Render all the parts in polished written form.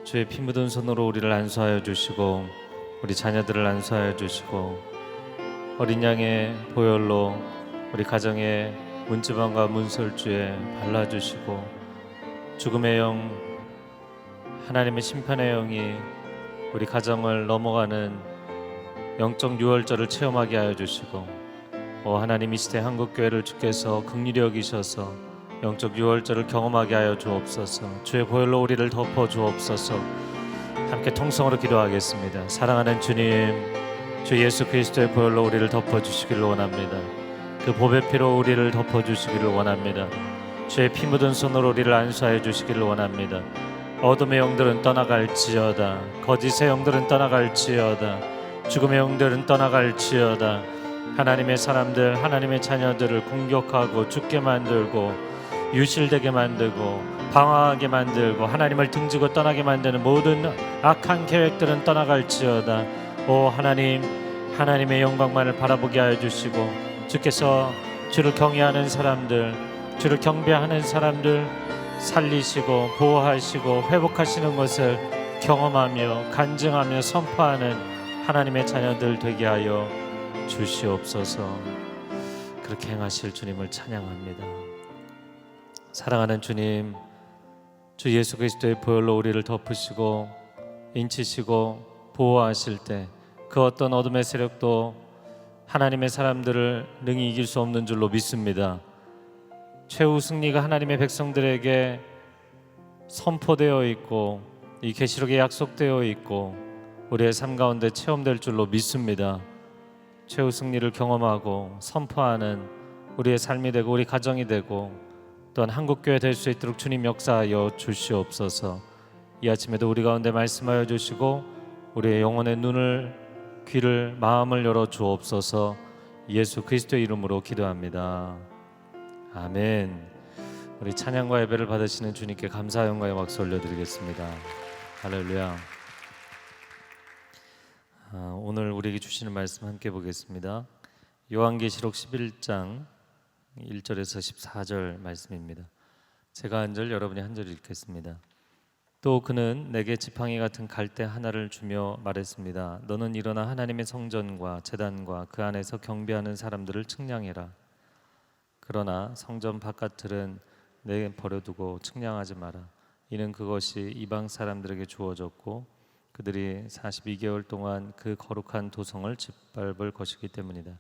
주의 피 묻은 손으로 우리를 안수하여 주시고 우리 자녀들을 안수하여 주시고 어린 양의 보혈로 우리 가정의 문지방과 문설주에 발라주시고 죽음의 영, 하나님의 심판의 영이 우리 가정을 넘어가는 영적 유월절을 체험하게 하여 주시고 하나님 이 시대 한국교회를 주께서 긍휼히 여기셔서 영적 유월절을 경험하게 하여 주옵소서. 주의 보혈로 우리를 덮어 주옵소서. 함께 통성으로 기도하겠습니다. 사랑하는 주님, 주 예수 그리스도의 보혈로 우리를 덮어주시기를 원합니다. 그 보배 피로 우리를 덮어주시기를 원합니다. 주의 피 묻은 손으로 우리를 안수하여 주시기를 원합니다. 어둠의 영들은 떠나갈지어다. 거짓의 영들은 떠나갈지어다. 죽음의 영들은 떠나갈지어다. 하나님의 사람들, 하나님의 자녀들을 공격하고 죽게 만들고 유실되게 만들고 방황하게 만들고 하나님을 등지고 떠나게 만드는 모든 악한 계획들은 떠나갈지어다. 오 하나님, 하나님의 영광만을 바라보게 하여 주시고 주께서 주를 경외하는 사람들, 주를 경배하는 사람들 살리시고 보호하시고 회복하시는 것을 경험하며 간증하며 선포하는 하나님의 자녀들 되게 하여 주시옵소서. 그렇게 행하실 주님을 찬양합니다. 사랑하는 주님, 주 예수 그리스도의 보혈로 우리를 덮으시고 인치시고 보호하실 때 그 어떤 어둠의 세력도 하나님의 사람들을 능히 이길 수 없는 줄로 믿습니다. 최후 승리가 하나님의 백성들에게 선포되어 있고 이 계시록에 약속되어 있고 우리의 삶 가운데 체험될 줄로 믿습니다. 최후 승리를 경험하고 선포하는 우리의 삶이 되고 우리 가정이 되고 또한 한국교회 될 수 있도록 주님 역사하여 주시옵소서. 이 아침에도 우리 가운데 말씀하여 주시고 우리의 영혼의 눈을, 귀를, 마음을 열어 주옵소서. 예수 그리스도의 이름으로 기도합니다. 아멘. 우리 찬양과 예배를 받으시는 주님께 감사와 영광의 박수 올려드리겠습니다. 할렐루야. 오늘 우리에게 주시는 말씀 함께 보겠습니다. 요한계시록 11장 1절에서 14절 말씀입니다. 제가 한 절, 여러분이 한 절 읽겠습니다. 또 그는 내게 지팡이 같은 갈대 하나를 주며 말했습니다. 너는 일어나 하나님의 성전과 제단과 그 안에서 경배하는 사람들을 측량해라. 그러나 성전 바깥들은 내게 버려두고 측량하지 마라. 이는 그것이 이방 사람들에게 주어졌고 그들이 42개월 동안 그 거룩한 도성을 짓밟을 것이기 때문이다.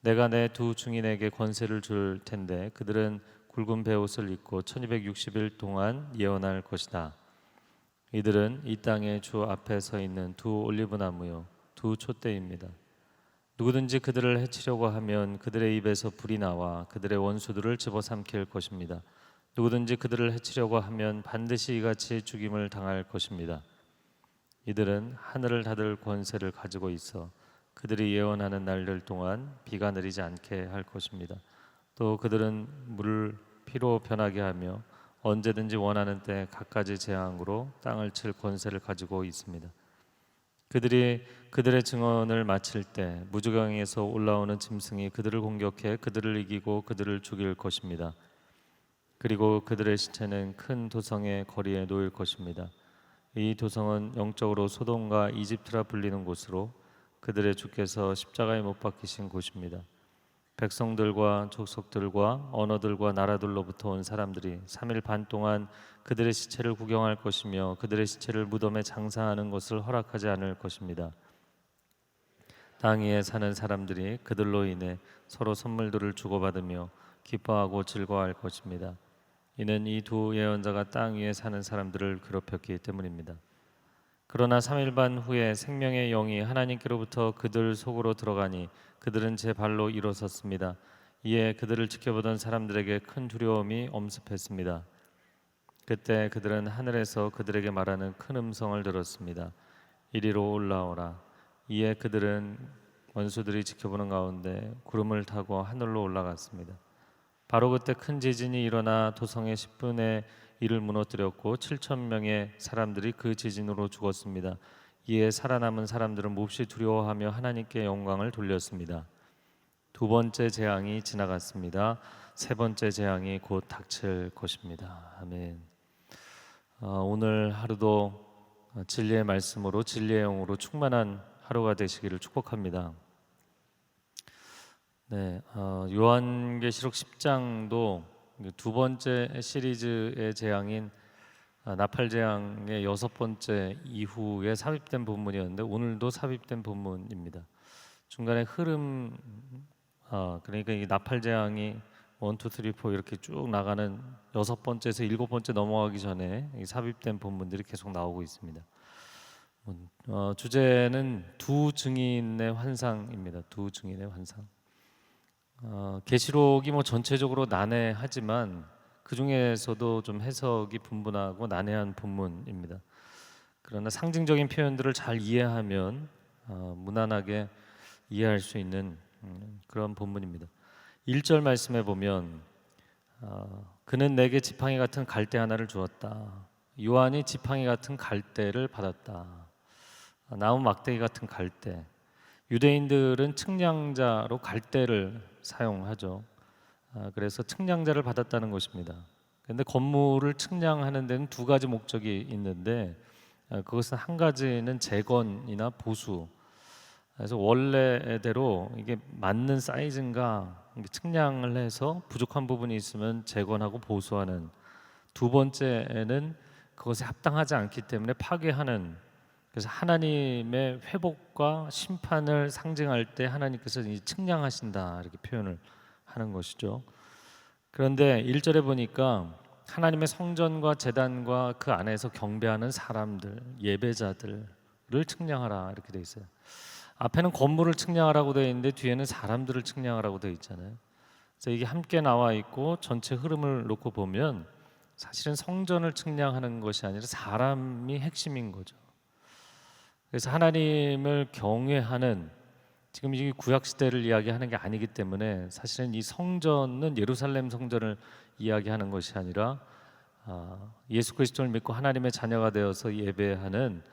내가 내 두 증인에게 권세를 줄 텐데 그들은 굵은 베옷을 입고 1260일 동안 예언할 것이다. 이들은 이 땅의 주 앞에 서 있는 두 올리브나무요 두 촛대입니다. 누구든지 그들을 해치려고 하면 그들의 입에서 불이 나와 그들의 원수들을 집어삼킬 것입니다. 누구든지 그들을 해치려고 하면 반드시 이같이 죽임을 당할 것입니다. 이들은 하늘을 닫을 권세를 가지고 있어 그들이 예언하는 날들 동안 비가 내리지 않게 할 것입니다. 또 그들은 물을 피로 변하게 하며 언제든지 원하는 때 갖가지 재앙으로 땅을 칠 권세를 가지고 있습니다. 그들이 그들의 증언을 마칠 때 무주강에서 올라오는 짐승이 그들을 공격해 그들을 이기고 그들을 죽일 것입니다. 그리고 그들의 시체는 큰 도성의 거리에 놓일 것입니다. 이 도성은 영적으로 소돔과 이집트라 불리는 곳으로 그들의 주께서 십자가에 못 박히신 곳입니다. 백성들과 족속들과 언어들과 나라들로부터 온 사람들이 3일 반 동안 그들의 시체를 구경할 것이며 그들의 시체를 무덤에 장사하는 것을 허락하지 않을 것입니다. 땅 위에 사는 사람들이 그들로 인해 서로 선물들을 주고받으며 기뻐하고 즐거워할 것입니다. 이는 이 두 예언자가 땅 위에 사는 사람들을 괴롭혔기 때문입니다. 그러나 3일 반 후에 생명의 영이 하나님께로부터 그들 속으로 들어가니 그들은 제 발로 일어섰습니다. 이에 그들을 지켜보던 사람들에게 큰 두려움이 엄습했습니다. 그때 그들은 하늘에서 그들에게 말하는 큰 음성을 들었습니다. 이리로 올라오라. 이에 그들은 원수들이 지켜보는 가운데 구름을 타고 하늘로 올라갔습니다. 바로 그때 큰 지진이 일어나 도성의 10분의 1을 무너뜨렸고 7,000명의 사람들이 그 지진으로 죽었습니다. 이에 살아남은 사람들은 몹시 두려워하며 하나님께 영광을 돌렸습니다. 두 번째 재앙이 지나갔습니다. 세 번째 재앙이 곧 닥칠 것입니다. 아멘. 오늘 하루도 진리의 말씀으로 진리의 영으로 충만한 하루가 되시기를 축복합니다. 네, 요한계시록 10장도 두 번째 시리즈의 재앙인 나팔 재앙의 여섯 번째 이후에 삽입된 본문이었는데 오늘도 삽입된 본문입니다. 중간에 흐름, 그러니까 이 나팔 재앙이 1, 2, 3, 4 이렇게 쭉 나가는 여섯 번째에서 일곱 번째 넘어가기 전에 이 삽입된 본문들이 계속 나오고 있습니다. 주제는 두 증인의 환상입니다. 두 증인의 환상. 계시록이 전체적으로 난해하지만 그 중에서도 좀 해석이 분분하고 난해한 본문입니다. 그러나 상징적인 표현들을 잘 이해하면 무난하게 이해할 수 있는 그런 본문입니다. 1절 말씀에 보면 그는 내게 지팡이 같은 갈대 하나를 주었다. 요한이 지팡이 같은 갈대를 받았다. 나무 막대기 같은 갈대. 유대인들은 측량자로 갈대를 사용하죠. 그래서 측량자를 받았다는 것입니다. 그런데 건물을 측량하는 데는 두 가지 목적이 있는데 그것은 한 가지는 재건이나 보수. 그래서 원래대로 이게 맞는 사이즈인가 측량을 해서 부족한 부분이 있으면 재건하고 보수하는. 두 번째는 그것에 합당하지 않기 때문에 파괴하는. 그래서 하나님의 회복과 심판을 상징할 때 하나님께서 측량하신다 이렇게 표현을 하는 것이죠. 그런데 1절에 보니까 하나님의 성전과 제단과 그 안에서 경배하는 사람들, 예배자들을 측량하라 이렇게 돼 있어요. 앞에는 건물을 측량하라고 되어 있는데 뒤에는 사람들을 측량하라고 되어 있잖아요. 그래서 이게 함께 나와 있고 전체 흐름을 놓고 보면 사실은 성전을 측량하는 것이 아니라 사람이 핵심인 거죠. 그래서 하나님을 경외하는, 지금 이 구약 시대를 이야기하는 게 아니기 때문에 사실은 이 성전은 예루살렘 성전을 이야기하는 것이 아니라 예수 그리스도를 믿고 하나님의 자녀가 되어서 예배하는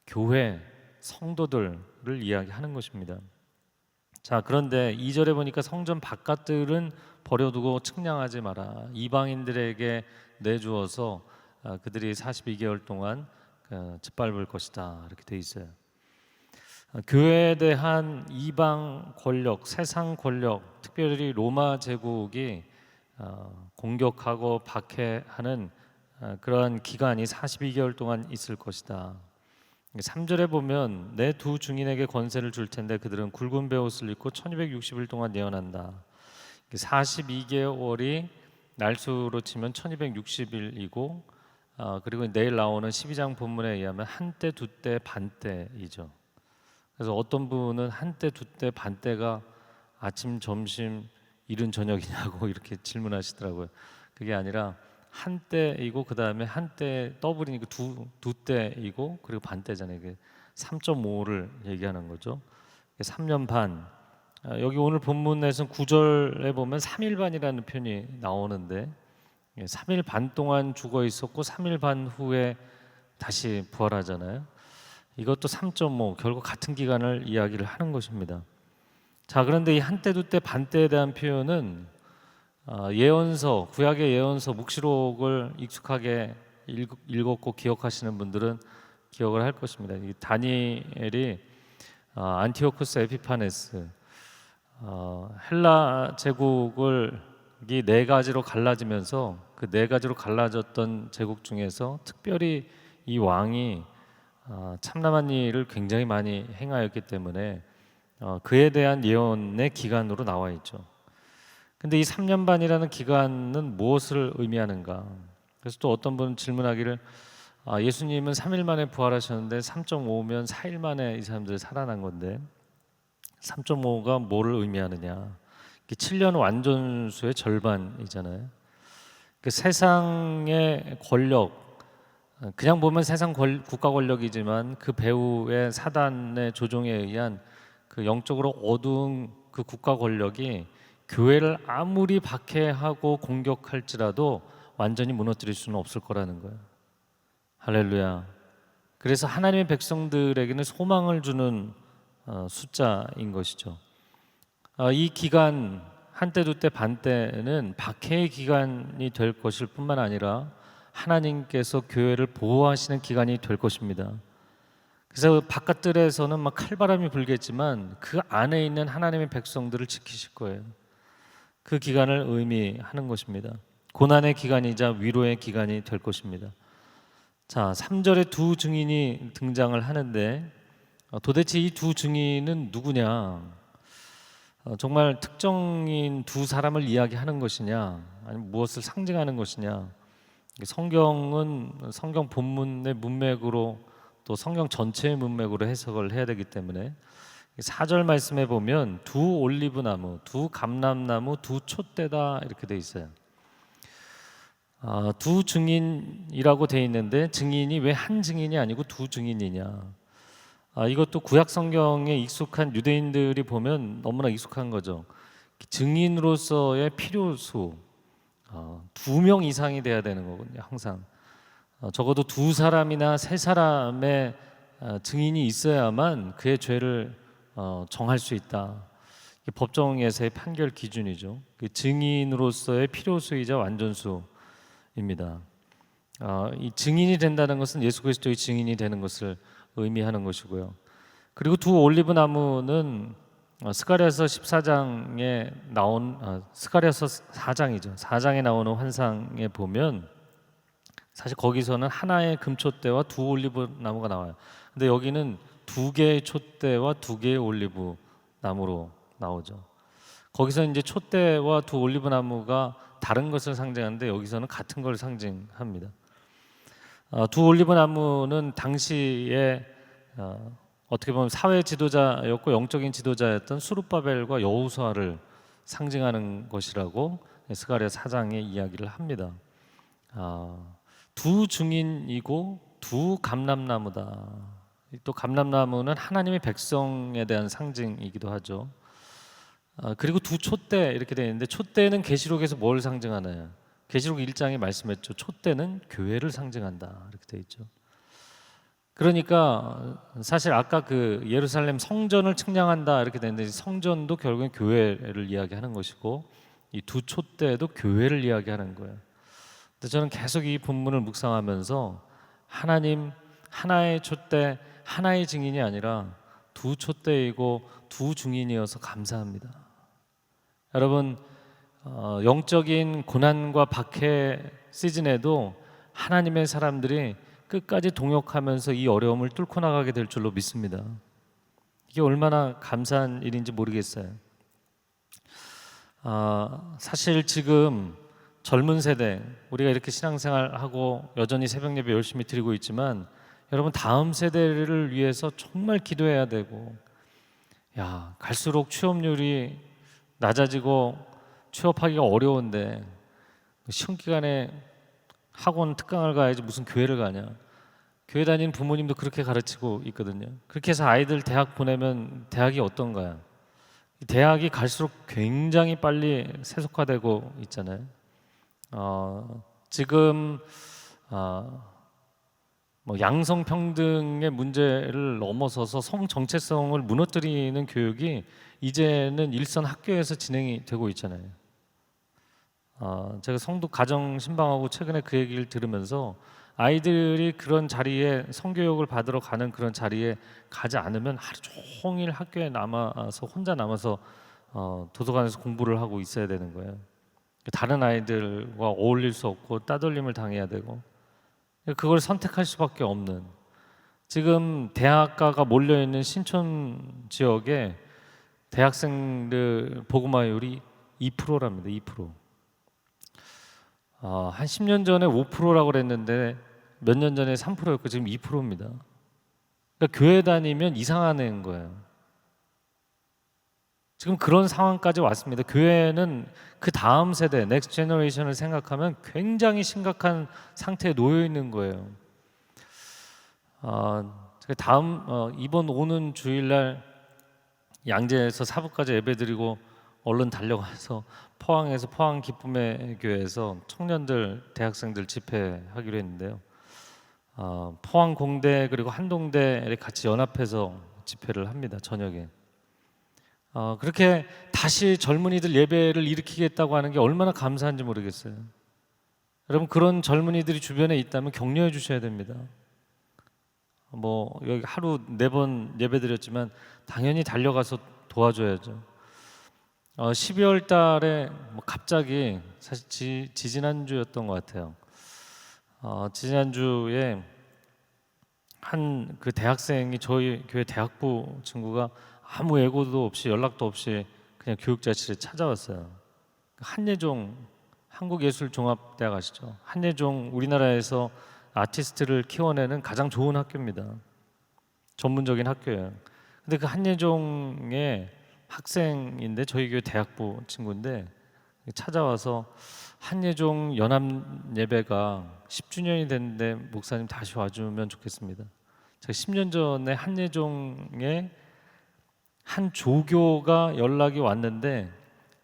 교회 성도들을 이야기하는 것입니다. 자, 그런데 2절에 보니까 성전 바깥들은 버려두고 측량하지 마라. 이방인들에게 내주어서 그들이 42개월 동안 짓밟을 것이다 이렇게 돼 있어요. 교회에 대한 이방 권력, 세상 권력, 특별히 로마 제국이 공격하고 박해하는 그러한 기간이 42개월 동안 있을 것이다. 3절에 보면 내 두 증인에게 권세를 줄 텐데 그들은 굵은 베옷을 입고 1260일 동안 예언한다. 42개월이 날수로 치면 1260일이고 그리고 내일 나오는 12장 본문에 의하면 한때, 두때, 반때이죠. 그래서 어떤 분은 한때, 두때, 반때가 아침, 점심, 이른 저녁이냐고 이렇게 질문하시더라고요. 그게 아니라 한때이고 그 다음에 한때 더블이니까 두 때이고 그리고 반때잖아요. 이게 3.5를 얘기하는 거죠. 3년 반. 여기 오늘 본문에서는 9절에 보면 3일 반이라는 표현이 나오는데 3일 반 동안 죽어 있었고 3일 반 후에 다시 부활하잖아요. 이것도 3.5 결국 같은 기간을 이야기를 하는 것입니다. 자, 그런데 이 한때, 두때, 반때에 대한 표현은 예언서, 구약의 예언서 묵시록을 익숙하게 읽었고 기억하시는 분들은 기억을 할 것입니다. 이 다니엘이 안티오쿠스 에피파네스 헬라 제국을 이 네 가지로 갈라지면서 그 네 가지로 갈라졌던 제국 중에서 특별히 이 왕이 참남한 일을 굉장히 많이 행하였기 때문에 그에 대한 예언의 기간으로 나와 있죠. 근데 이 3년 반이라는 기간은 무엇을 의미하는가? 그래서 또 어떤 분은 질문하기를 예수님은 3일 만에 부활하셨는데 3.5면 4일 만에 이 사람들이 살아난 건데 3.5가 뭐를 의미하느냐? 7년 완전수의 절반이잖아요. 그 세상의 권력, 그냥 보면 세상 국가 권력이지만 그 배후의 사단의 조종에 의한 그 영적으로 어두운 그 국가 권력이 교회를 아무리 박해하고 공격할지라도 완전히 무너뜨릴 수는 없을 거라는 거예요. 할렐루야. 그래서 하나님의 백성들에게는 소망을 주는 숫자인 것이죠. 이 기간 한때, 두때, 반때는 박해의 기간이 될 것일 뿐만 아니라 하나님께서 교회를 보호하시는 기간이 될 것입니다. 그래서 바깥들에서는 막 칼바람이 불겠지만 그 안에 있는 하나님의 백성들을 지키실 거예요. 그 기간을 의미하는 것입니다. 고난의 기간이자 위로의 기간이 될 것입니다. 자, 3절에 두 증인이 등장을 하는데 도대체 이 두 증인은 누구냐? 정말 특정인 두 사람을 이야기하는 것이냐? 아니면 무엇을 상징하는 것이냐? 성경은 성경 본문의 문맥으로 또 성경 전체의 문맥으로 해석을 해야 되기 때문에 4절 말씀에 보면 두 올리브나무, 두 감람나무, 두 촛대다 이렇게 돼 있어요. 두 증인이라고 돼 있는데 증인이 왜 한 증인이 아니고 두 증인이냐? 이것도 구약 성경에 익숙한 유대인들이 보면 너무나 익숙한 거죠. 증인으로서의 필요수 2명 이상이 돼야 되는 거거든요. 항상 적어도 2사람이나 3사람의 증인이 있어야만 그의 죄를 정할 수 있다. 이게 법정에서의 판결 기준이죠. 증인으로서의 필요수이자 완전수입니다. 이 증인이 된다는 것은 예수 그리스도의 증인이 되는 것을 의미하는 것이고요. 그리고 두 올리브 나무는 스가랴서 14장에 나온 스가랴서 4장이죠. 4장에 나오는 환상에 보면 사실 거기서는 하나의 금촛대와 두 올리브 나무가 나와요. 근데 여기는 두 개의 촛대와 두 개의 올리브 나무로 나오죠. 거기서 이제 촛대와 두 올리브 나무가 다른 것을 상징하는데 여기서는 같은 걸 상징합니다. 두 올리브 나무는 당시에 어떻게 보면 사회 지도자였고 영적인 지도자였던 수룹바벨과 여호수아를 상징하는 것이라고 스가랴 4장에 이야기를 합니다. 두 증인이고 두 감람나무다. 또 감람나무는 하나님의 백성에 대한 상징이기도 하죠. 그리고 두 촛대 이렇게 되어 있는데 촛대는 계시록에서 뭘 상징하나요? 계시록 1장에 말씀했죠. 촛대는 교회를 상징한다 이렇게 되어 있죠. 그러니까 사실 아까 그 예루살렘 성전을 측량한다 이렇게 되는데 성전도 결국엔 교회를 이야기하는 것이고 이 두 촛대도 교회를 이야기하는 거예요. 근데 저는 계속 이 본문을 묵상하면서 하나님 하나의 촛대 하나의 증인이 아니라 두 촛대이고 두 증인이어서 감사합니다. 여러분 영적인 고난과 박해 시즌에도 하나님의 사람들이 끝까지 동역하면서 이 어려움을 뚫고 나가게 될 줄로 믿습니다. 이게 얼마나 감사한 일인지 모르겠어요. 사실 지금 젊은 세대 우리가 이렇게 신앙생활하고 여전히 새벽 예배 열심히 드리고 있지만 여러분 다음 세대를 위해서 정말 기도해야 되고 갈수록 취업률이 낮아지고 취업하기가 어려운데 시험 기간에 학원 특강을 가야지 무슨 교회를 가냐. 교회 다니는 부모님도 그렇게 가르치고 있거든요. 그렇게 해서 아이들 대학 보내면 대학이 어떤가요? 대학이 갈수록 굉장히 빨리 세속화되고 있잖아요. 지금 양성평등의 문제를 넘어서서 성 정체성을 무너뜨리는 교육이 이제는 일선 학교에서 진행이 되고 있잖아요. 제가 성도 가정 신방하고 최근에 그 얘기를 들으면서 아이들이 그런 자리에 성교육을 받으러 가는 그런 자리에 가지 않으면 하루 종일 학교에 남아서 혼자 남아서 도서관에서 공부를 하고 있어야 되는 거예요. 다른 아이들과 어울릴 수 없고 따돌림을 당해야 되고 그걸 선택할 수밖에 없는 지금 대학가가 몰려있는 신촌 지역에 대학생들 복음화율이 2%랍니다. 2%. 한 10년 전에 5%라고 그랬는데 몇 년 전에 3%였고 지금 2%입니다. 그러니까 교회 다니면 이상한 애인 거예요. 지금 그런 상황까지 왔습니다. 교회는 그 다음 세대, 넥스트 제너레이션을 생각하면 굉장히 심각한 상태에 놓여 있는 거예요. 이번 오는 주일날 양재에서 사북까지 예배드리고 얼른 달려가서 포항에서 포항 기쁨의 교회에서 청년들, 대학생들 집회하기로 했는데요. 포항 공대 그리고 한동대 같이 연합해서 집회를 합니다. 저녁에. 그렇게 다시 젊은이들 예배를 일으키겠다고 하는 게 얼마나 감사한지 모르겠어요. 여러분, 그런 젊은이들이 주변에 있다면 격려해 주셔야 됩니다. 여기 하루 4번 예배 드렸지만 당연히 달려가서 도와줘야죠. 12월 달에 갑자기, 사실 지지난주였던 것 같아요. 지난주에 한 그 대학생이 저희 교회 대학부 친구가 아무 예고도 없이 연락도 없이 그냥 교육자실에 찾아왔어요. 한예종, 한국예술종합대학 아시죠? 한예종, 우리나라에서 아티스트를 키워내는 가장 좋은 학교입니다. 전문적인 학교예요. 근데 그 한예종의 학생인데 저희 교회 대학부 친구인데 찾아와서 한예종 연합 예배가 10주년이 됐는데 목사님 다시 와주면 좋겠습니다. 제가 10년 전에 한예종의 한 조교가 연락이 왔는데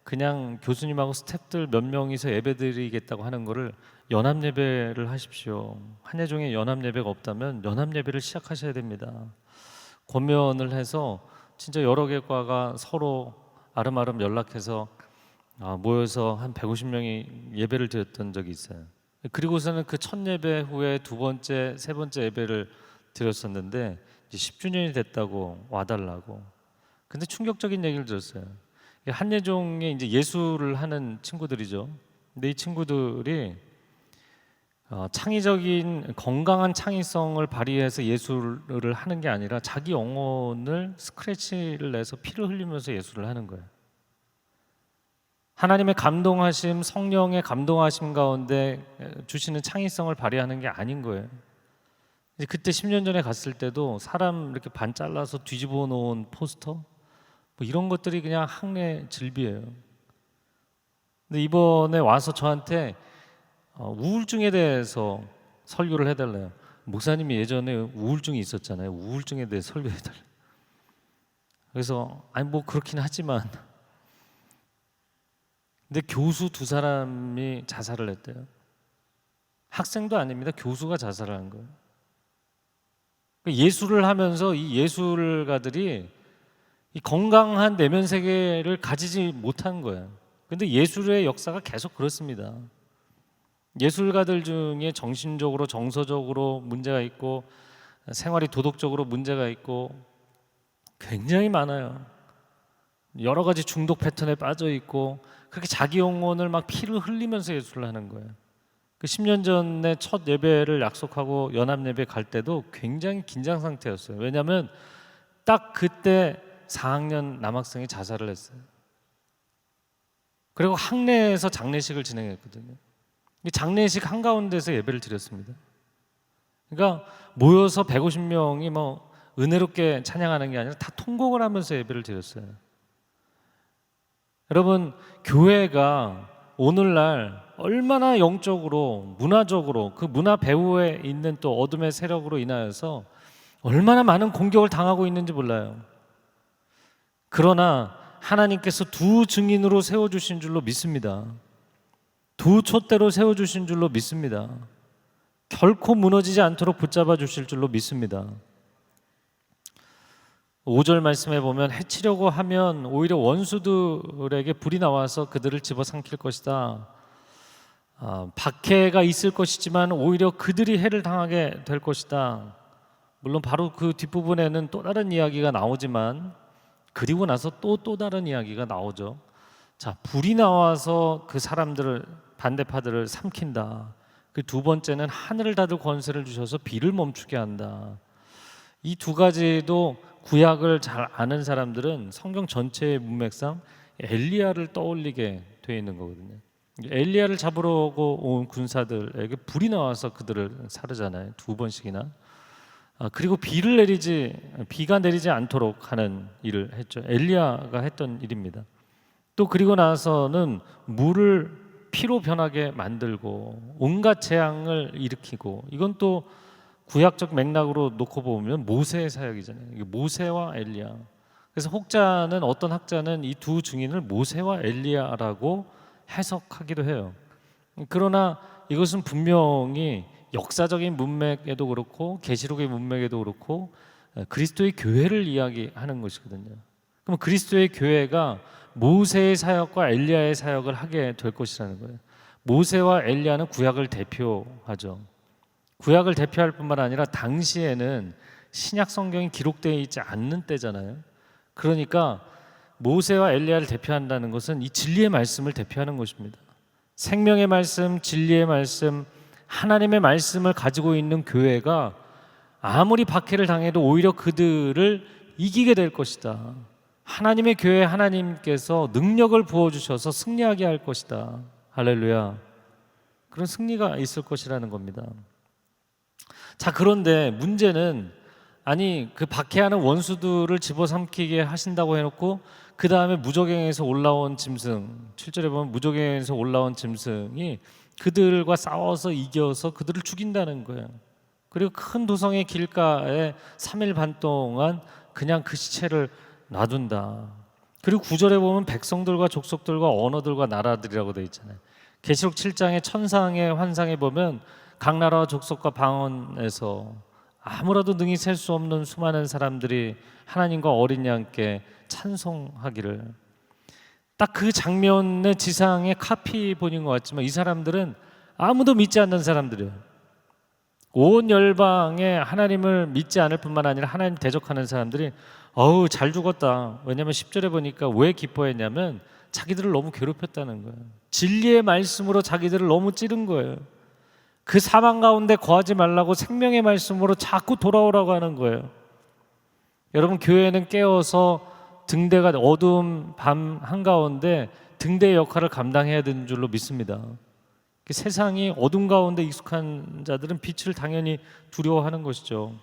그냥 교수님하고 스태프들 몇 명이서 예배드리겠다고 하는 거를 연합 예배를 하십시오. 한예종에 연합 예배가 없다면 연합 예배를 시작하셔야 됩니다. 권면을 해서 진짜 여러 개 과가 서로 아름아름 연락해서 모여서 한 150명이 예배를 드렸던 적이 있어요. 그리고서는 그 첫 예배 후에 두 번째, 세 번째 예배를 드렸었는데 이제 10주년이 됐다고 와달라고. 근데 충격적인 얘기를 들었어요. 한예종에 이제 예술을 하는 친구들이죠. 근데 이 친구들이 창의적인 건강한 창의성을 발휘해서 예술을 하는 게 아니라 자기 영혼을 스크래치를 내서 피를 흘리면서 예술을 하는 거예요. 하나님의 감동하심, 성령의 감동하심 가운데 주시는 창의성을 발휘하는 게 아닌 거예요. 이제 그때 10년 전에 갔을 때도 사람 이렇게 반 잘라서 뒤집어 놓은 포스터 이런 것들이 그냥 학내 즐비예요. 근데 이번에 와서 저한테 우울증에 대해서 설교를 해달래요. 목사님이 예전에 우울증이 있었잖아요. 우울증에 대해 설교해달래요. 그래서 그렇긴 하지만, 근데 교수 2사람이 자살을 했대요. 학생도 아닙니다. 교수가 자살을 한 거예요. 예술을 하면서 이 예술가들이 이 건강한 내면 세계를 가지지 못한 거예요. 근데 예술의 역사가 계속 그렇습니다. 예술가들 중에 정신적으로, 정서적으로 문제가 있고 생활이 도덕적으로 문제가 있고 굉장히 많아요. 여러 가지 중독 패턴에 빠져 있고 그렇게 자기 영혼을 막 피를 흘리면서 예술을 하는 거예요. 그 10년 전에 첫 예배를 약속하고 연합 예배 갈 때도 굉장히 긴장 상태였어요. 왜냐하면 딱 그때 4학년 남학생이 자살을 했어요. 그리고 학내에서 장례식을 진행했거든요. 장례식 한가운데서 예배를 드렸습니다. 그러니까 모여서 150명이 은혜롭게 찬양하는 게 아니라 다 통곡을 하면서 예배를 드렸어요. 여러분, 교회가 오늘날 얼마나 영적으로, 문화적으로 그 문화 배후에 있는 또 어둠의 세력으로 인하여서 얼마나 많은 공격을 당하고 있는지 몰라요. 그러나 하나님께서 2 증인으로 세워주신 줄로 믿습니다. 2 촛대로 세워주신 줄로 믿습니다. 결코 무너지지 않도록 붙잡아 주실 줄로 믿습니다. 5절 말씀에 보면 해치려고 하면 오히려 원수들에게 불이 나와서 그들을 집어삼킬 것이다. 박해가 있을 것이지만 오히려 그들이 해를 당하게 될 것이다. 물론 바로 그 뒷부분에는 또 다른 이야기가 나오지만 그리고 나서 또 다른 이야기가 나오죠. 자, 불이 나와서 그 사람들을, 반대파들을 삼킨다. 그 2번째는 하늘을 닫을 권세를 주셔서 비를 멈추게 한다. 이 2가지도 구약을 잘 아는 사람들은 성경 전체의 문맥상 엘리야를 떠올리게 되어 있는 거거든요. 엘리야를 잡으러 온 군사들에게 불이 나와서 그들을 사르잖아요. 2번씩이나. 그리고 비가 내리지 않도록 하는 일을 했죠. 엘리야가 했던 일입니다. 또 그리고 나서는 물을 피로 변하게 만들고 온갖 재앙을 일으키고, 이건 또 구약적 맥락으로 놓고 보면 모세의 사역이잖아요. 이게 모세와 엘리야. 그래서 어떤 학자는 이 2 증인을 모세와 엘리야라고 해석하기도 해요. 그러나 이것은 분명히 역사적인 문맥에도 그렇고 계시록의 문맥에도 그렇고 그리스도의 교회를 이야기하는 것이거든요. 그럼 그리스도의 교회가 모세의 사역과 엘리야의 사역을 하게 될 것이라는 거예요. 모세와 엘리야는 구약을 대표하죠. 구약을 대표할 뿐만 아니라 당시에는 신약 성경이 기록되어 있지 않는 때잖아요. 그러니까 모세와 엘리야를 대표한다는 것은 이 진리의 말씀을 대표하는 것입니다. 생명의 말씀, 진리의 말씀, 하나님의 말씀을 가지고 있는 교회가 아무리 박해를 당해도 오히려 그들을 이기게 될 것이다. 하나님의 교회에 하나님께서 능력을 부어주셔서 승리하게 할 것이다. 할렐루야. 그런 승리가 있을 것이라는 겁니다. 자, 그런데 문제는 아니 그 박해하는 원수들을 집어삼키게 하신다고 해놓고 그 다음에 무저갱에서 올라온 짐승, 7절에 보면 무저갱에서 올라온 짐승이 그들과 싸워서 이겨서 그들을 죽인다는 거예요. 그리고 큰 도성의 길가에 3일 반 동안 그냥 그 시체를 놔둔다. 그리고 9절에 보면 백성들과 족속들과 언어들과 나라들이라고 되어 있잖아요. 계시록 7장의 천상의 환상에 보면 각 나라와 족속과 방언에서 아무라도 능히 셀 수 없는 수많은 사람들이 하나님과 어린 양께 찬송하기를, 딱 그 장면의 지상의 카피본인 것 같지만 이 사람들은 아무도 믿지 않는 사람들이에요. 온 열방에 하나님을 믿지 않을 뿐만 아니라 하나님 대적하는 사람들이 어우 잘 죽었다. 왜냐하면 10절에 보니까 왜 기뻐했냐면 자기들을 너무 괴롭혔다는 거예요. 진리의 말씀으로 자기들을 너무 찌른 거예요. 그 사망 가운데 거하지 말라고 생명의 말씀으로 자꾸 돌아오라고 하는 거예요. 여러분, 교회는 깨어서 등대가 어두운 밤 한가운데 등대의 역할을 감당해야 되는 줄로 믿습니다. 세상이 어둠 가운데 익숙한 자들은 빛을 당연히 두려워하는 것이죠.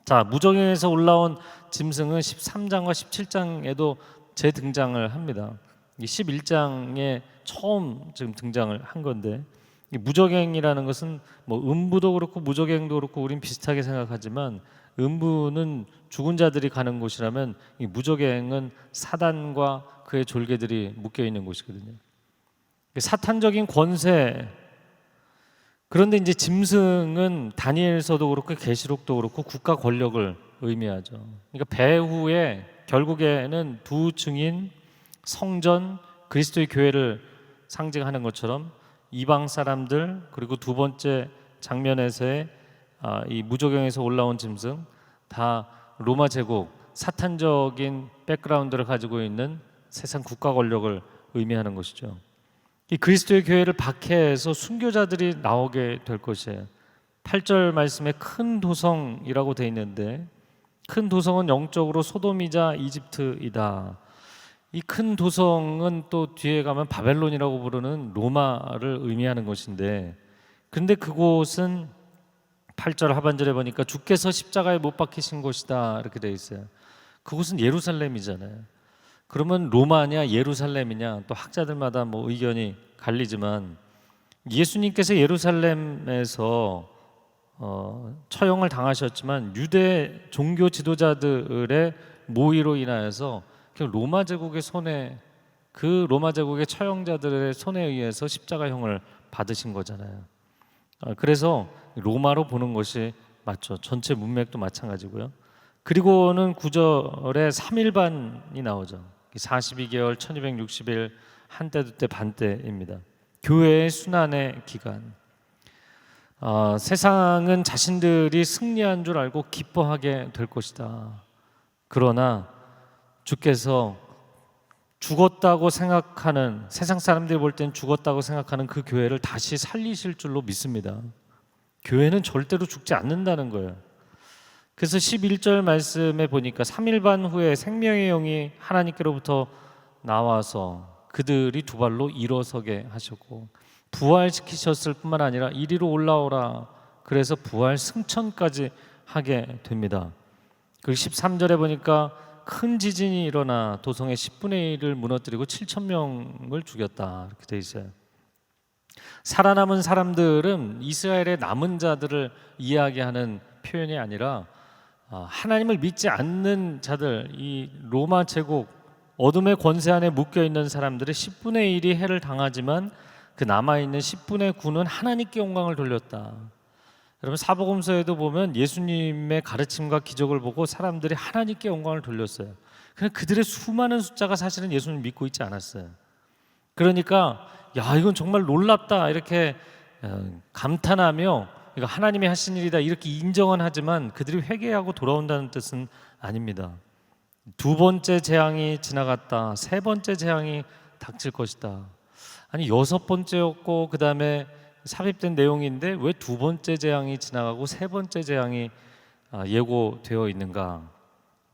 자, 무저갱에서 올라온 짐승은 13장과 17장에도 재등장을 합니다. 11장에 처음 지금 등장을 한 건데, 이 무저갱이라는 것은 뭐 음부도 그렇고 무저갱도 그렇고 우린 비슷하게 생각하지만 음부는 죽은 자들이 가는 곳이라면 이 무저갱은 사단과 그의 졸개들이 묶여 있는 곳이거든요. 사탄적인 권세. 그런데 이제 짐승은 다니엘서도 그렇고 계시록도 그렇고 국가 권력을 의미하죠. 그러니까 배후에 결국에는 두 증인, 성전, 그리스도의 교회를 상징하는 것처럼 이방 사람들, 그리고 두 번째 장면에서의 이 무저갱에서 올라온 짐승, 다 로마 제국, 사탄적인 백그라운드를 가지고 있는 세상 국가 권력을 의미하는 것이죠. 이 그리스도의 교회를 박해해서 순교자들이 나오게 될 것이에요. 8절 말씀에 큰 도성이라고 돼 있는데, 큰 도성은 영적으로 소돔이자 이집트이다. 이 큰 도성은 또 뒤에 가면 바벨론이라고 부르는 로마를 의미하는 것인데, 근데 그곳은 8절 하반절에 보니까 주께서 십자가에 못 박히신 곳이다 이렇게 돼 있어요. 그곳은 예루살렘이잖아요. 그러면 로마냐 예루살렘이냐, 또 학자들마다 뭐 의견이 갈리지만 예수님께서 예루살렘에서 처형을 당하셨지만 유대 종교 지도자들의 모의로 인하여서 로마 제국의 손에, 그 로마 제국의 처형자들의 손에 의해서 십자가형을 받으신 거잖아요. 그래서 로마로 보는 것이 맞죠. 전체 문맥도 마찬가지고요. 그리고는 9절에 3일반이 나오죠. 42개월 1260일 한때 두때 반때입니다. 교회의 순환의 기간. 세상은 자신들이 승리한 줄 알고 기뻐하게 될 것이다. 그러나 주께서 죽었다고 생각하는, 세상 사람들이 볼 땐 죽었다고 생각하는 그 교회를 다시 살리실 줄로 믿습니다. 교회는 절대로 죽지 않는다는 거예요. 그래서 11절 말씀에 보니까 3일 반 후에 생명의 영이 하나님께로부터 나와서 그들이 두 발로 일어서게 하셨고 부활시키셨을 뿐만 아니라 이리로 올라오라, 그래서 부활 승천까지 하게 됩니다. 그리고 13절에 보니까 큰 지진이 일어나 도성의 10분의 1을 무너뜨리고 7,000명을 죽였다 이렇게 돼 있어요. 살아남은 사람들은 이스라엘의 남은 자들을 이야기하는 표현이 아니라 하나님을 믿지 않는 자들, 이 로마 제국 어둠의 권세 안에 묶여 있는 사람들의 10분의 1이 해를 당하지만 그 남아있는 10분의 9는 하나님께 영광을 돌렸다. 여러분, 사복음서에도 보면 예수님의 가르침과 기적을 보고 사람들이 하나님께 영광을 돌렸어요. 그냥 그들의 수많은 숫자가 사실은 예수님 믿고 있지 않았어요. 그러니까 야, 이건 정말 놀랍다 이렇게 감탄하며 이거 하나님이 하신 일이다 이렇게 인정은 하지만 그들이 회개하고 돌아온다는 뜻은 아닙니다. 두 번째 재앙이 지나갔다. 세 번째 재앙이 닥칠 것이다. 아니 여섯 번째였고 그 다음에 삽입된 내용인데 왜 두 번째 재앙이 지나가고 세 번째 재앙이 예고되어 있는가?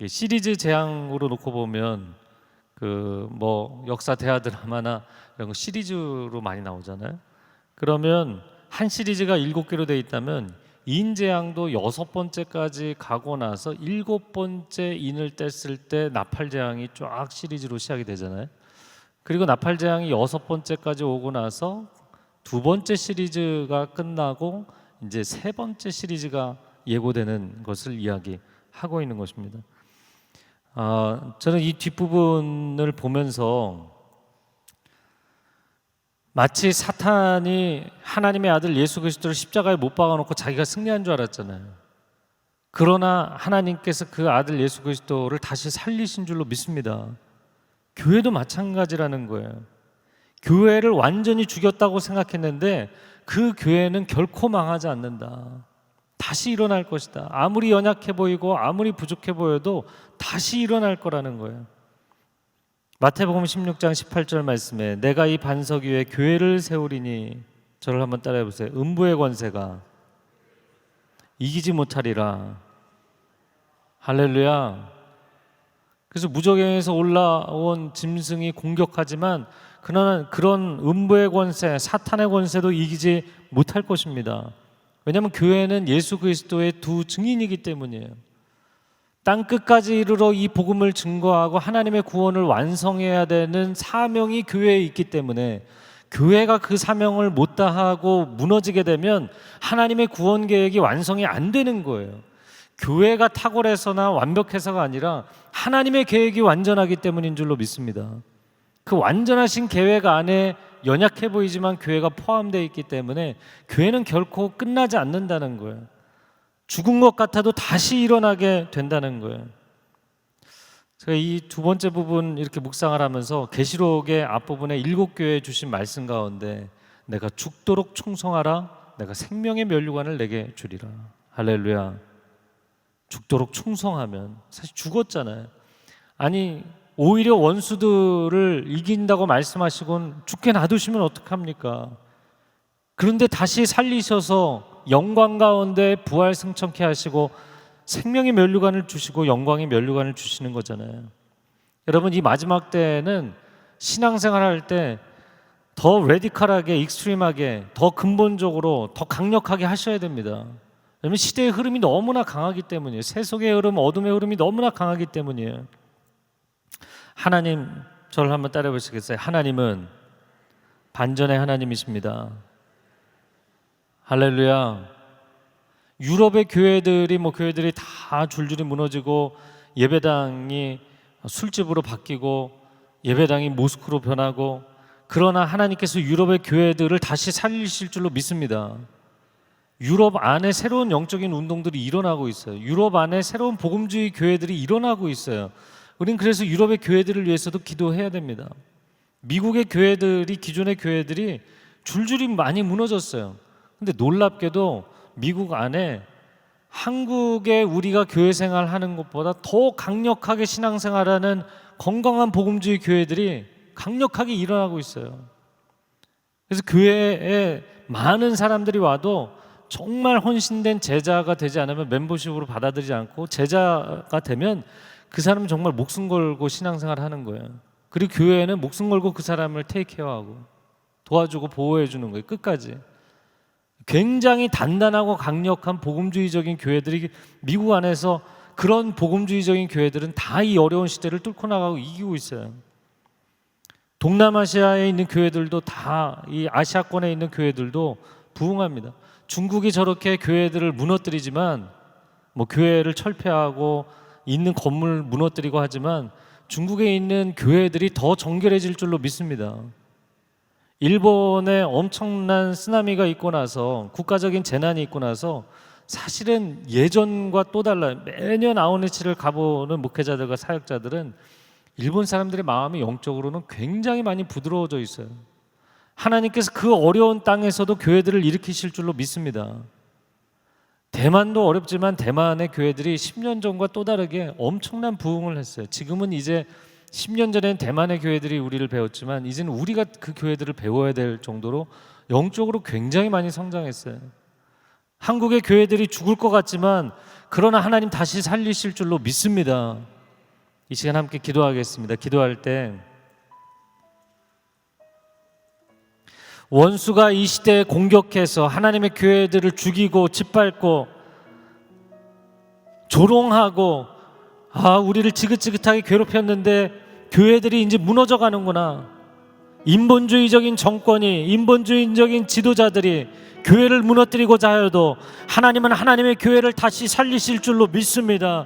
시리즈 재앙으로 놓고 보면 그 뭐 역사 대하 드라마나 이런 거 시리즈로 많이 나오잖아요. 그러면 한 시리즈가 7개로 돼 있다면 인재앙도 6번째까지 가고 나서 7번째 인을 뗐을 때 나팔재앙이 쫙 시리즈로 시작이 되잖아요. 그리고 나팔재앙이 6번째까지 오고 나서 두 번째 시리즈가 끝나고 이제 세 번째 시리즈가 예고되는 것을 이야기하고 있는 것입니다. 저는 이 뒷부분을 보면서 마치 사탄이 하나님의 아들 예수 그리스도를 십자가에 못 박아놓고 자기가 승리한 줄 알았잖아요. 그러나 하나님께서 그 아들 예수 그리스도를 다시 살리신 줄로 믿습니다. 교회도 마찬가지라는 거예요. 교회를 완전히 죽였다고 생각했는데 그 교회는 결코 망하지 않는다. 다시 일어날 것이다. 아무리 연약해 보이고 아무리 부족해 보여도 다시 일어날 거라는 거예요. 마태복음 16장 18절 말씀에 내가 이 반석 위에 교회를 세우리니, 저를 한번 따라해 보세요. 음부의 권세가 이기지 못하리라. 할렐루야. 그래서 무저갱에서 올라온 짐승이 공격하지만 그러나 그런 음부의 권세, 사탄의 권세도 이기지 못할 것입니다. 왜냐하면 교회는 예수 그리스도의 두 증인이기 때문이에요. 땅 끝까지 이르러 이 복음을 증거하고 하나님의 구원을 완성해야 되는 사명이 교회에 있기 때문에 교회가 그 사명을 못 다하고 무너지게 되면 하나님의 구원 계획이 완성이 안 되는 거예요. 교회가 탁월해서나 완벽해서가 아니라 하나님의 계획이 완전하기 때문인 줄로 믿습니다. 그 완전하신 계획 안에 연약해 보이지만 교회가 포함되어 있기 때문에 교회는 결코 끝나지 않는다는 거예요. 죽은 것 같아도 다시 일어나게 된다는 거예요. 제가 이 두 번째 부분 이렇게 묵상을 하면서 계시록의 앞부분에 7교회에 주신 말씀 가운데 내가 죽도록 충성하라, 내가 생명의 면류관을 내게 주리라. 할렐루야. 죽도록 충성하면 사실 죽었잖아요. 아니 오히려 원수들을 이긴다고 말씀하시곤 죽게 놔두시면 어떡합니까? 그런데 다시 살리셔서 영광 가운데 부활 승천케 하시고 생명의 면류관을 주시고 영광의 면류관을 주시는 거잖아요. 여러분 이 마지막 때에는 신앙생활 할 때 더 레디컬하게, 익스트림하게, 더 근본적으로, 더 강력하게 하셔야 됩니다. 왜냐하면 시대의 흐름이 너무나 강하기 때문이에요. 세속의 흐름, 어둠의 흐름이 너무나 강하기 때문이에요. 하나님, 저를 한번 따라해 보시겠어요? 하나님은 반전의 하나님이십니다. 할렐루야. 유럽의 교회들이 교회들이 다 줄줄이 무너지고 예배당이 술집으로 바뀌고 예배당이 모스크로 변하고, 그러나 하나님께서 유럽의 교회들을 다시 살리실 줄로 믿습니다. 유럽 안에 새로운 영적인 운동들이 일어나고 있어요. 유럽 안에 새로운 복음주의 교회들이 일어나고 있어요. 우린 그래서 유럽의 교회들을 위해서도 기도해야 됩니다. 미국의 교회들이, 기존의 교회들이 줄줄이 많이 무너졌어요. 근데 놀랍게도 미국 안에 한국에 우리가 교회 생활하는 것보다 더 강력하게 신앙생활하는 건강한 복음주의 교회들이 강력하게 일어나고 있어요. 그래서 교회에 많은 사람들이 와도 정말 헌신된 제자가 되지 않으면, 멤버십으로 받아들이지 않고 제자가 되면 그 사람은 정말 목숨 걸고 신앙생활 하는 거예요. 그리고 교회는 목숨 걸고 그 사람을 테이크케어하고 도와주고 보호해 주는 거예요. 끝까지. 굉장히 단단하고 강력한 복음주의적인 교회들이 미국 안에서, 그런 복음주의적인 교회들은 다 이 어려운 시대를 뚫고 나가고 이기고 있어요. 동남아시아에 있는 교회들도 다, 이 아시아권에 있는 교회들도 부흥합니다. 중국이 저렇게 교회들을 무너뜨리지만, 교회를 철폐하고 있는 건물 무너뜨리고 하지만 중국에 있는 교회들이 더 정결해질 줄로 믿습니다. 일본에 엄청난 쓰나미가 있고 나서, 국가적인 재난이 있고 나서 사실은 예전과 또 달라요. 매년 아우니치를 가보는 목회자들과 사역자들은 일본 사람들의 마음이 영적으로는 굉장히 많이 부드러워져 있어요. 하나님께서 그 어려운 땅에서도 교회들을 일으키실 줄로 믿습니다. 대만도 어렵지만 대만의 교회들이 10년 전과 또 다르게 엄청난 부흥을 했어요. 지금은 이제 10년 전엔 대만의 교회들이 우리를 배웠지만 이제는 우리가 그 교회들을 배워야 될 정도로 영적으로 굉장히 많이 성장했어요. 한국의 교회들이 죽을 것 같지만 그러나 하나님 다시 살리실 줄로 믿습니다. 이 시간 함께 기도하겠습니다. 기도할 때 원수가 이 시대에 공격해서 하나님의 교회들을 죽이고 짓밟고 조롱하고 우리를 지긋지긋하게 괴롭혔는데 교회들이 이제 무너져 가는구나. 인본주의적인 정권이, 인본주의적인 지도자들이 교회를 무너뜨리고자 하여도 하나님은 하나님의 교회를 다시 살리실 줄로 믿습니다.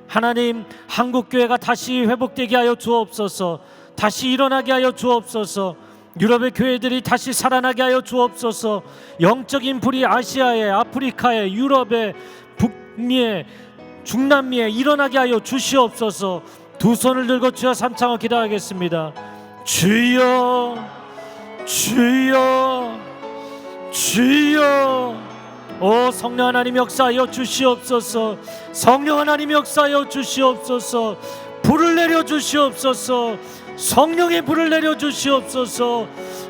하나님, 한국교회가 다시 회복되게 하여 주옵소서. 다시 일어나게 하여 주옵소서. 유럽의 교회들이 다시 살아나게 하여 주옵소서. 영적인 불이 아시아에, 아프리카에, 유럽에, 북미에, 중남미에 일어나게 하여 주시옵소서. 두 손을 들고 주여 삼창을 기도하겠습니다. 주여, 주여, 주여. 오 성령 하나님 역사하여 주시옵소서. 성령 하나님 역사하여 주시옵소서. 불을 내려 주시옵소서. 성령의 불을 내려 주시옵소서.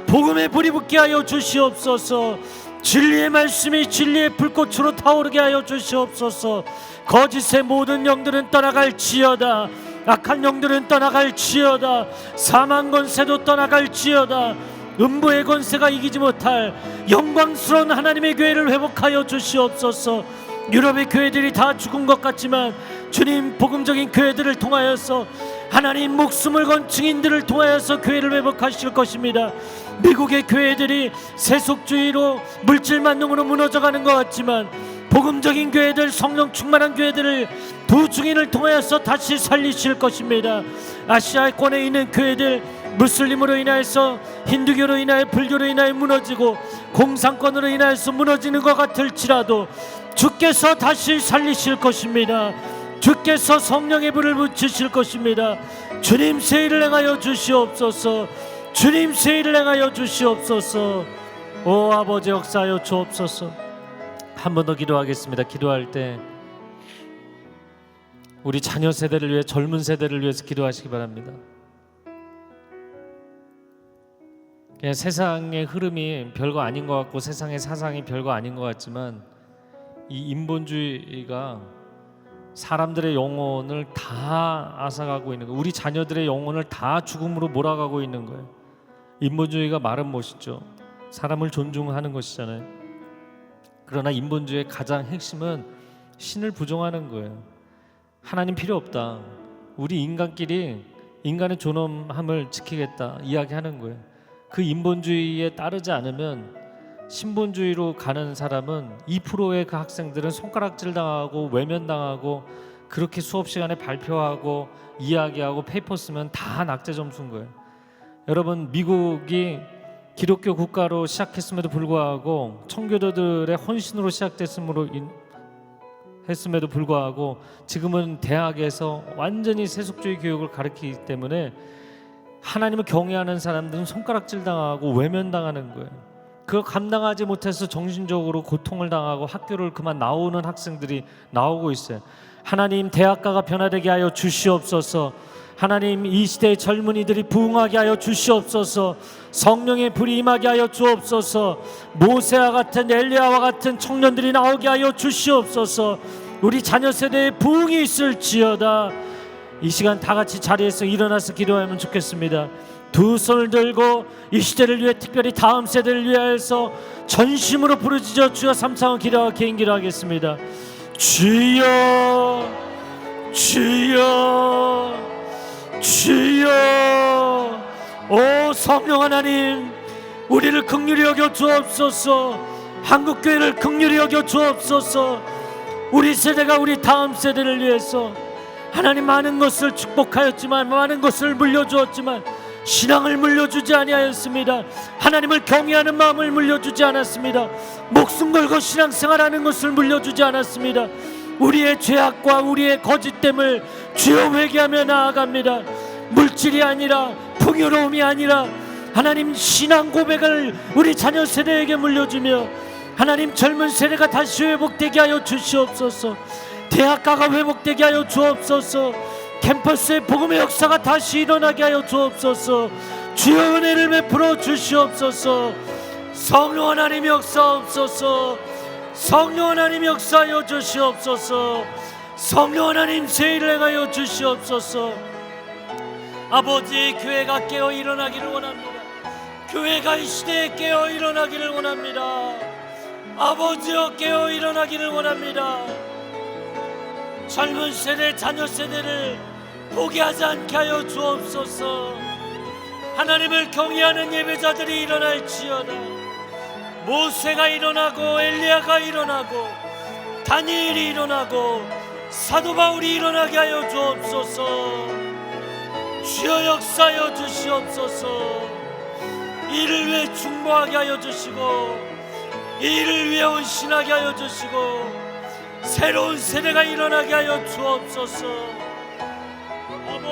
복음의 불이 붙게 하여 주시옵소서. 진리의 말씀이 진리의 불꽃으로 타오르게 하여 주시옵소서. 거짓의 모든 영들은 떠나갈지어다. 악한 영들은 떠나갈지어다. 사망 권세도 떠나갈지어다. 음부의 권세가 이기지 못할 영광스러운 하나님의 교회를 회복하여 주시옵소서. 유럽의 교회들이 다 죽은 것 같지만 주님, 복음적인 교회들을 통하여서 하나님 목숨을 건 증인들을 통하여서 교회를 회복하실 것입니다. 미국의 교회들이 세속주의로 물질 만능으로 무너져가는 것 같지만 복음적인 교회들, 성령 충만한 교회들을 두 증인을 통하여서 다시 살리실 것입니다. 아시아권에 있는 교회들, 무슬림으로 인하여서, 힌두교로 인하여, 불교로 인하여 무너지고 공산권으로 인하여서 무너지는 것 같을지라도 주께서 다시 살리실 것입니다. 주께서 성령의 불을 붙이실 것입니다. 주님 세일을 행하여 주시옵소서. 주님 세일을 행하여 주시옵소서. 오 아버지 역사하여 주옵소서. 한 번 더 기도하겠습니다. 기도할 때 우리 자녀 세대를 위해, 젊은 세대를 위해서 기도하시기 바랍니다. 그냥 세상의 흐름이 별거 아닌 것 같고 세상의 사상이 별거 아닌 것 같지만 이 인본주의가 사람들의 영혼을 다 앗아가고 있는 거예요. 우리 자녀들의 영혼을 다 죽음으로 몰아가고 있는 거예요. 인본주의가 말은 멋있죠. 사람을 존중하는 것이잖아요. 그러나 인본주의의 가장 핵심은 신을 부정하는 거예요. 하나님 필요 없다. 우리 인간끼리 인간의 존엄함을 지키겠다 이야기하는 거예요. 그 인본주의에 따르지 않으면, 신본주의로 가는 사람은 2%의 그 학생들은 손가락질 당하고 외면당하고 그렇게 수업 시간에 발표하고 이야기하고 페이퍼 쓰면 다 낙제 점수인 거예요. 여러분, 미국이 기독교 국가로 시작했음에도 불구하고 청교도들의 헌신으로 했음에도 불구하고 지금은 대학에서 완전히 세속주의 교육을 가르치기 때문에 하나님을 경외하는 사람들은 손가락질 당하고 외면당하는 거예요. 그걸 감당하지 못해서 정신적으로 고통을 당하고 학교를 그만 나오는 학생들이 나오고 있어요. 하나님, 대학가가 변화되게 하여 주시옵소서. 하나님, 이 시대의 젊은이들이 부흥하게 하여 주시옵소서. 성령의 불이 임하게 하여 주옵소서. 모세와 같은, 엘리야와 같은 청년들이 나오게 하여 주시옵소서. 우리 자녀 세대에 부흥이 있을지어다. 이 시간 다 같이 자리에서 일어나서 기도하면 좋겠습니다. 두 손을 들고 이 시대를 위해, 특별히 다음 세대를 위하여서 전심으로 부르짖어 주여 삼창을 기도하고 개인기도 하겠습니다. 주여, 주여, 주여. 오 성령 하나님, 우리를 긍휼히 여겨 주옵소서. 한국교회를 긍휼히 여겨 주옵소서. 우리 세대가 우리 다음 세대를 위해서 하나님 많은 것을 축복하였지만, 많은 것을 물려주었지만 신앙을 물려주지 아니하였습니다. 하나님을 경외하는 마음을 물려주지 않았습니다. 목숨 걸고 신앙생활하는 것을 물려주지 않았습니다. 우리의 죄악과 우리의 거짓됨을 주여 회개하며 나아갑니다. 물질이 아니라, 풍요로움이 아니라 하나님 신앙 고백을 우리 자녀 세대에게 물려주며 하나님 젊은 세대가 다시 회복되게 하여 주시옵소서. 대학가가 회복되게 하여 주옵소서. 캠퍼스의 복음의 역사가 다시 일어나게 하여 주옵소서. 주여 은혜를 베풀어 주시옵소서. 성령 하나님 역사옵소서. 성령 하나님 역사하여 주시옵소서. 성령 하나님 세일을 행하여 주시옵소서. 아버지, 교회가 깨어 일어나기를 원합니다. 교회가 이 시대에 깨어 일어나기를 원합니다. 아버지여, 깨어 일어나기를 원합니다. 젊은 세대, 자녀 세대를 포기하지 않게 하여 주옵소서. 하나님을 경외하는 예배자들이 일어날지어다. 모세가 일어나고 엘리야가 일어나고 다니엘이 일어나고 사도 바울이 일어나게 하여 주옵소서. 주여 역사하여 주시옵소서. 이를 위해 중보하게 하여 주시고 이를 위해 헌신하게 하여 주시고 새로운 세대가 일어나게 하여 주옵소서.